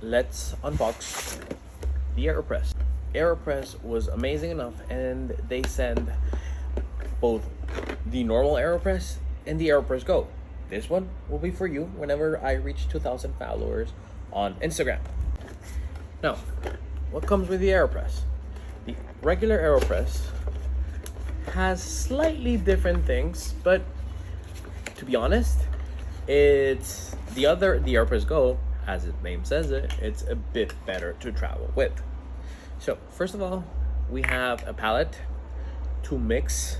let's unbox the AeroPress. AeroPress was amazing enough, and they send both the normal AeroPress and the AeroPress Go. This one will be for you whenever I reach 2,000 followers on Instagram. Now, what comes with the AeroPress? The regular AeroPress has slightly different things, but to be honest, it's the AeroPress Go, as its name says it, it's a bit better to travel with. So first of all, we have a palette to mix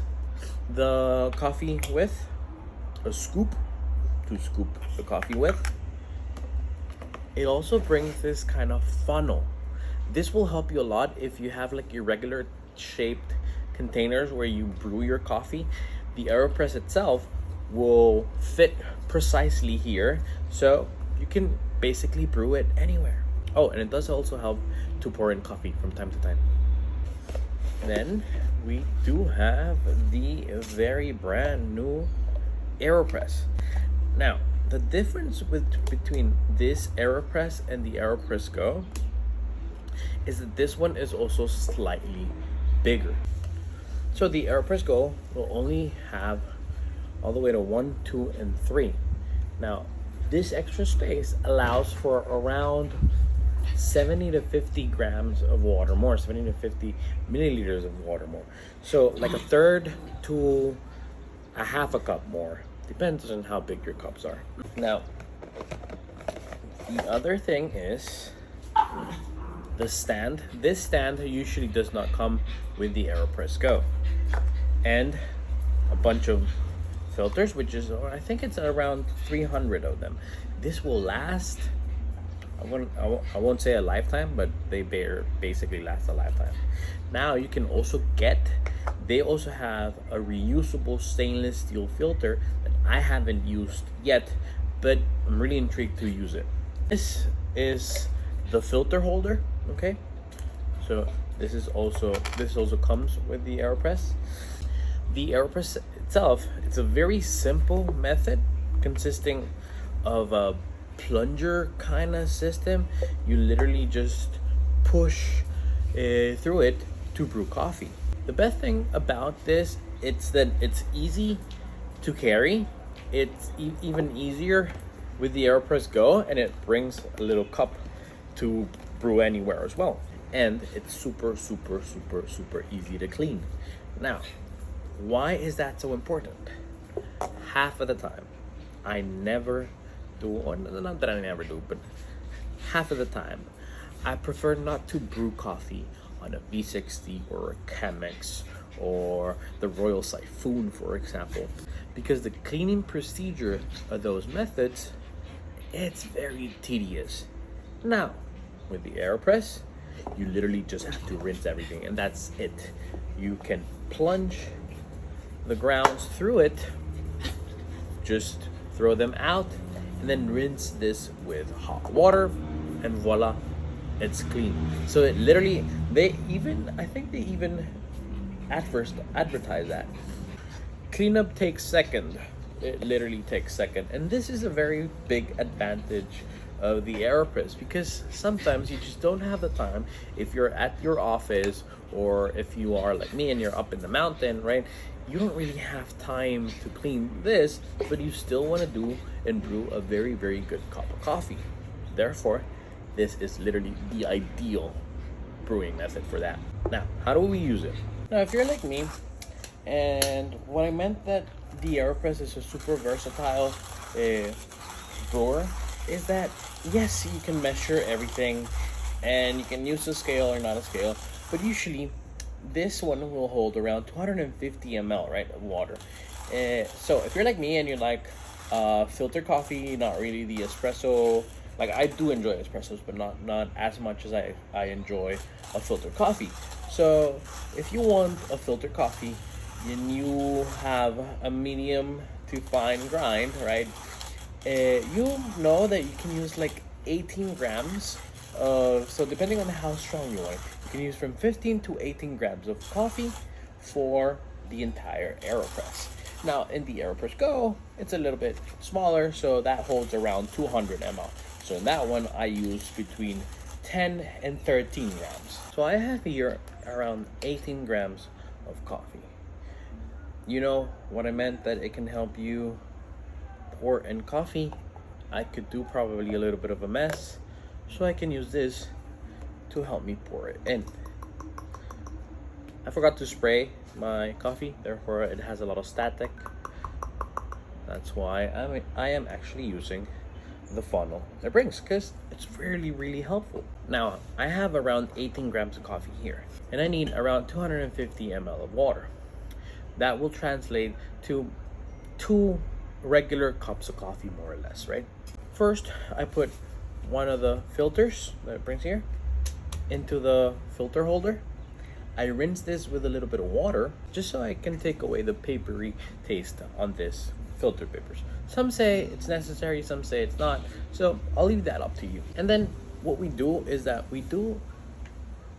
the coffee with, a scoop to scoop the coffee with. It also brings this kind of funnel. This will help you a lot if you have like your regular shaped containers where you brew your coffee. The AeroPress itself will fit precisely here, so you can basically brew it anywhere. Oh, and it does also help to pour in coffee from time to time. Then we do have the very brand new AeroPress. Now, the difference between this AeroPress and the AeroPress Go is that this one is also slightly bigger. So the AeroPress Go will only have all the way to 1, 2, and 3. Now, this extra space allows for around 70 to 50 grams of water more, 70 to 50 milliliters of water more. So like a third to a half a cup more. Depends on how big your cups are. Now, the other thing is the stand. This stand usually does not come with the AeroPress Go. And a bunch of filters, which is, I think it's around 300 of them. This will last, I won't say a lifetime, but they basically last a lifetime. Now you can also they also have a reusable stainless steel filter that I haven't used yet, but I'm really intrigued to use it. This is the filter holder, okay? So this also comes with the AeroPress. The AeroPress itself, it's a very simple method consisting of a plunger kind of system. You literally just push through it to brew coffee. The best thing about this, it's that it's easy to carry. It's even easier with the AeroPress Go, and it brings a little cup to brew anywhere as well. And it's super easy to clean. Now, why is that so important? Half of the time, I never do, or not that I never do, but half of the time, I prefer not to brew coffee on a V60 or a Chemex or the Royal Siphon, for example, because the cleaning procedure of those methods, it's very tedious. Now, with the AeroPress, you literally just have to rinse everything, and that's it. You can plunge the grounds through it, just throw them out, and then rinse this with hot water, and voila, it's clean. So it literally, I think they even at first advertise that cleanup takes second. It literally takes second, and this is a very big advantage of the AeroPress, because sometimes you just don't have the time. If you're at your office, or if you are like me and you're up in the mountain, right, you don't really have time to clean this, but you still want to do and brew a very good cup of coffee. Therefore, this is literally the ideal brewing method for that. Now, how do we use it? Now, if you're like me, and what I meant that the AeroPress is a super versatile brewer, is that yes, you can measure everything and you can use a scale or not a scale, but usually this one will hold around 250 ml, right, of water. So if you're like me and you like filter coffee, not really the espresso, like I do enjoy espressos, but not as much as I enjoy a filter coffee. So if you want a filter coffee and you have a medium to fine grind, right, you know that you can use like 18 grams of, so depending on how strong you want, you can use from 15 to 18 grams of coffee for the entire AeroPress. Now in the AeroPress Go, it's a little bit smaller, so that holds around 200 ml. So in that one, I use between 10 and 13 grams. So I have here around 18 grams of coffee. You know what I meant, that it can help you pour in coffee. I could do probably a little bit of a mess, so I can use this to help me pour it in. I forgot to spray my coffee, therefore it has a lot of static. That's why I am actually using the funnel it brings, because it's really helpful. Now I have around 18 grams of coffee here, and I need around 250 ml of water. That will translate to 2 regular cups of coffee, more or less, right? First, I put one of the filters that it brings here into the filter holder. I rinse this with a little bit of water just so I can take away the papery taste on this filter papers. Some say it's necessary, some say it's not, so I'll leave that up to you. And then what we do is that we do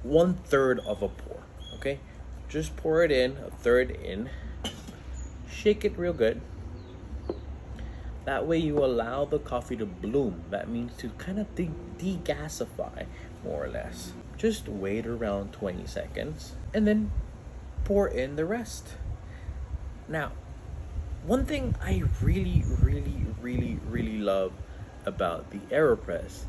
1/3 of a pour, okay? Just pour it in, 1/3 in, shake it real good. That way you allow the coffee to bloom. That means to kind of degasify, more or less. Just wait around 20 seconds and then pour in the rest. Now, one thing I really love about the AeroPress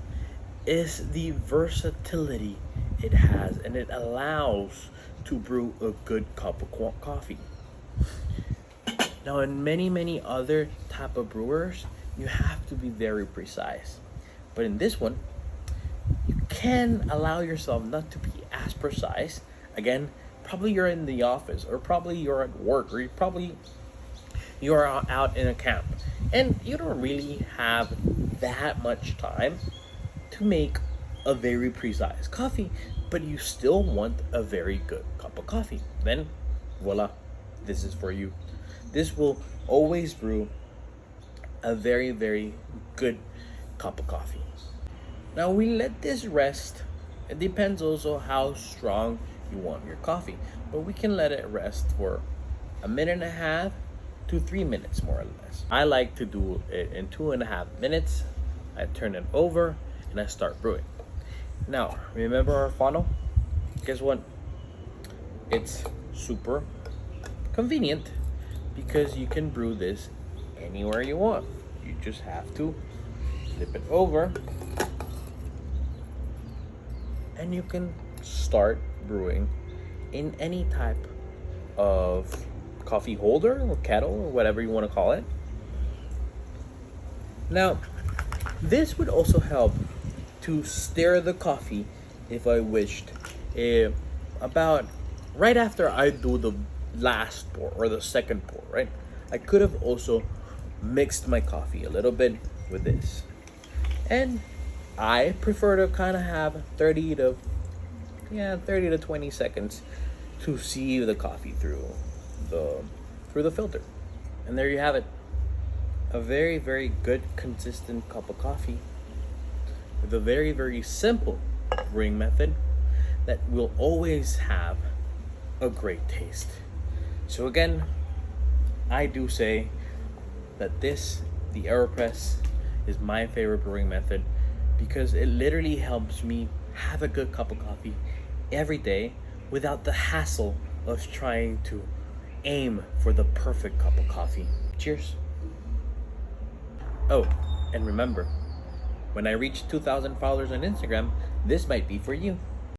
is the versatility it has, and it allows to brew a good cup of coffee. Now, in many other type of brewers, you have to be very precise, but in this one, you can allow yourself not to be as precise. Again, probably you're in the office, or probably you're at work, or you're out in a camp, and you don't really have that much time to make a very precise coffee, but you still want a very good cup of coffee. Then, voila, this is for you. This will always brew a very good cup of coffee. Now we let this rest. It depends also how strong you want your coffee, but we can let it rest for 1.5 to 3 minutes, more or less. I like to do it in 2.5 minutes. I turn it over and I start brewing. Now, remember our funnel? Guess what? It's super convenient because you can brew this anywhere you want. You just have to flip it over and you can start brewing in any type of coffee holder or kettle or whatever you want to call it. Now, this would also help to stir the coffee if I wished, about right after I do the last pour or the second pour, right? I could have also mixed my coffee a little bit with this, and I prefer to kind of have 30 to 20 seconds to sieve the coffee through the filter. And there you have it, a very good consistent cup of coffee with a very simple brewing method that will always have a great taste. So again, I do say that the AeroPress is my favorite brewing method because it literally helps me have a good cup of coffee every day without the hassle of trying to aim for the perfect cup of coffee. Cheers. Oh, and remember, when I reach 2,000 followers on Instagram, this might be for you.